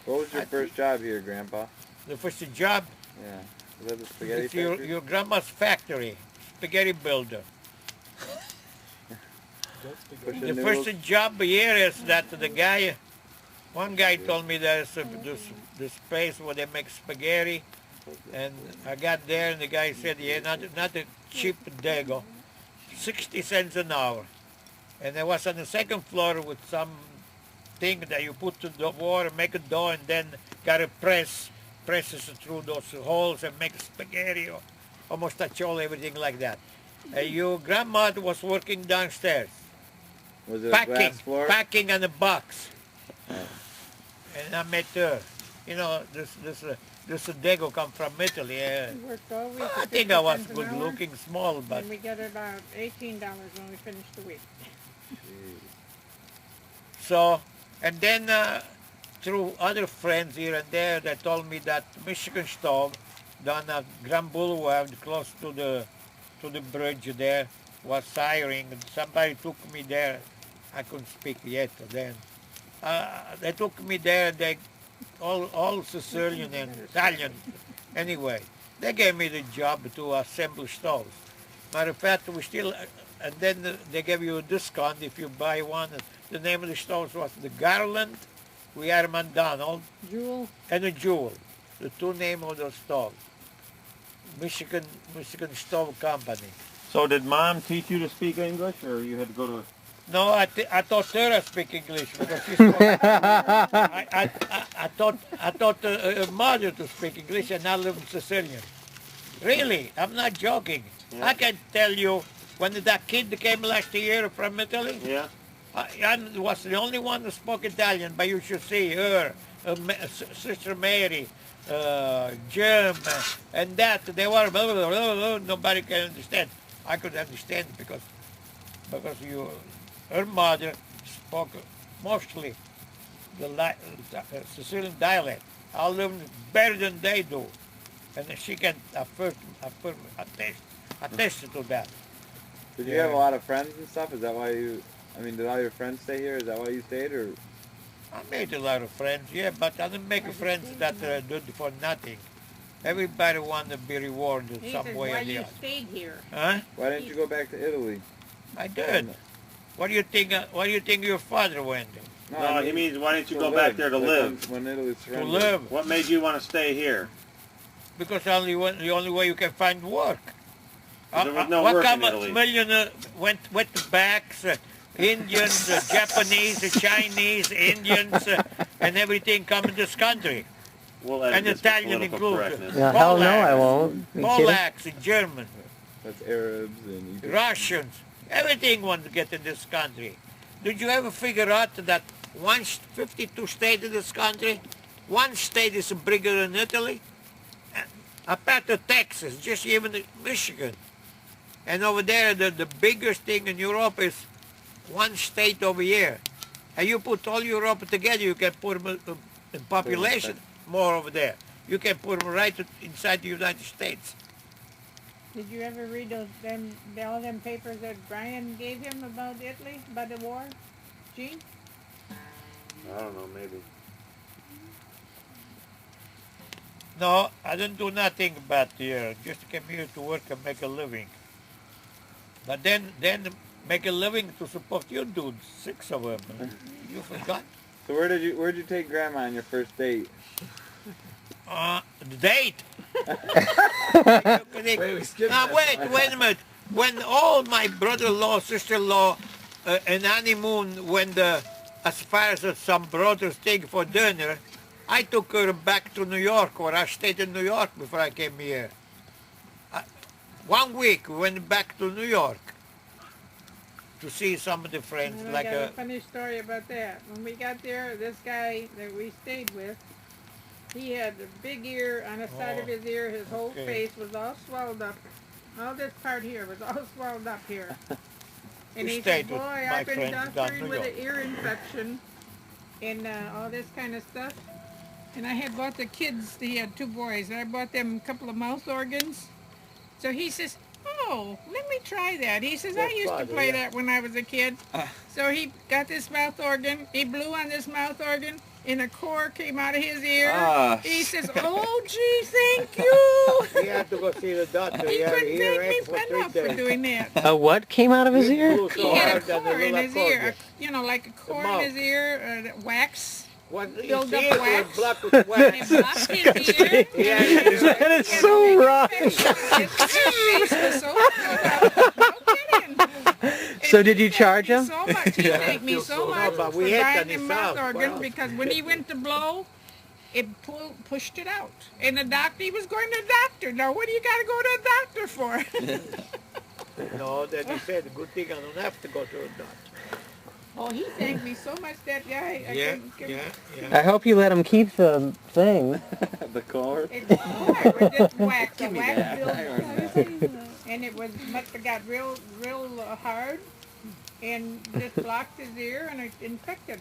What was your first job here, Grandpa? The first job? Yeah. Was that the spaghetti It's factory? your grandma's factory, spaghetti builder. The first job here is that one guy told me there's this place where they make spaghetti, and I got there and the guy said, yeah, not a cheap dago, 60 cents an hour. And I was on the second floor with some thing that you put to the water, make a dough, and then got to presses through those holes and make spaghetti, or almost touch all everything like that. Your grandma was working downstairs. Was it a glass floor? Packing on a box. Oh. And I met her. You know, this Dago come from Italy. We worked all week. I think I was good looking, small, but... And we got about $18 when we finished the week. So, and then through other friends here and there, they told me that Michigan stove down at Grand Boulevard, close to the bridge there, was hiring. Somebody took me there. I couldn't speak yet then. They took me there. They all Sicilian and Italian. Anyway, they gave me the job to assemble stoves. Matter of fact, we still, and then they gave you a discount if you buy one. The name of the stoves was the Garland, we had McDonald, Jewel. and the Jewel. The two names of those stoves. Michigan Stove Company. So did Mom teach you to speak English, or you had to go to... No, I taught her to speak English because she spoke. I taught her mother to speak English, and I live in Sicilian. Really, I'm not joking. Yeah. I can tell you, when that kid came last year from Italy, Yeah? I was the only one who spoke Italian, but you should see her, Sister Mary, Jim, and that. They were, blah, blah, blah, blah, nobody can understand. I could understand because her mother spoke mostly the Sicilian dialect. I learned better than they do. And she can attest to that. Did you have a lot of friends and stuff? Is that why you... I mean, did all your friends stay here? Is that why you stayed, or...? I made a lot of friends, yeah, but I didn't make friends that do for nothing. Everybody wanted to be rewarded He some says, way why or the you other. stayed here? Huh? Why didn't you go back to Italy? I did. What do you think? What do you think your father went? No, I mean, he means why didn't you to go live, back there to like live? When Italy To surrendered. live, What made you want to stay here? because the only way you can find work. There was no what work kind in of Italy. million went to backs? Indians, Japanese, Chinese, Indians, and everything come in this country. We'll edit And this for Italian political included. correctness. Yeah, hell no, I won't. You kidding? Polacks, and German, That's Arabs and... Russians, everything want to get in this country. Did you ever figure out that 52 states in this country, one state is bigger than Italy? Apart of Texas, just even Michigan. And over there, the biggest thing in Europe is one state over here. And you put all Europe together, you can put them in population more over there. You can put them right inside the United States. Did you ever read all them papers that Brian gave him about Italy, about the war? Gene? I don't know, maybe. No, I didn't do nothing about here. Just came here to work and make a living. But then make a living to support you dudes, 6 of them. You forgot? So where'd you take Grandma on your first date? The date. Now wait a minute. When all my brother-in-law, sister-in-law, and honeymoon went as far as some brothers take for dinner, I took her back to New York, where I stayed in New York before I came here. 1 week we went back to New York to see some of the friends. And like I got a funny story about that. When we got there, this guy that we stayed with, he had a big ear on the side of his ear. His whole face was all swelled up. All this part here was all swelled up here. And We he stayed said, with boy, my I've been friends down suffering New with York." an ear infection and all this kind of stuff. And I had bought the kids, he had 2 boys, and I bought them a couple of mouth organs. So he says, oh, let me try that. He says, I used to play that when I was a kid. So he got this mouth organ, he blew on this mouth organ, and a core came out of his ear. Ah, He says, "Oh, gee, thank you." He had to go see the doctor. He He had couldn't ear thank me ache for 3 enough for days. doing that. A what came out of his He ear? blew He so had a hard that the core in little his cord ear, just- you know, like a core in mouth. his ear, wax. When his Build up ear was wax. blocked with And wax. it blocked his ear. Yeah, That is so wrong. His face was so screwed up. No kidding. So did you charge him? So much. He thanked me so much but for we had buying that him himself. mouth organ Wow. because when he went to blow, it pushed it out. And the doctor, he was going to the doctor. Now, what do you got to go to the doctor for? No, then he said, good thing I don't have to go to a doctor. Oh, he thanked me so much that guy. I Yeah, couldn't give yeah. I hope you let him keep the thing. the cord. It's hard with this wax. Give The me wax that. built, and it must have got real hard, and just blocked his ear and it infected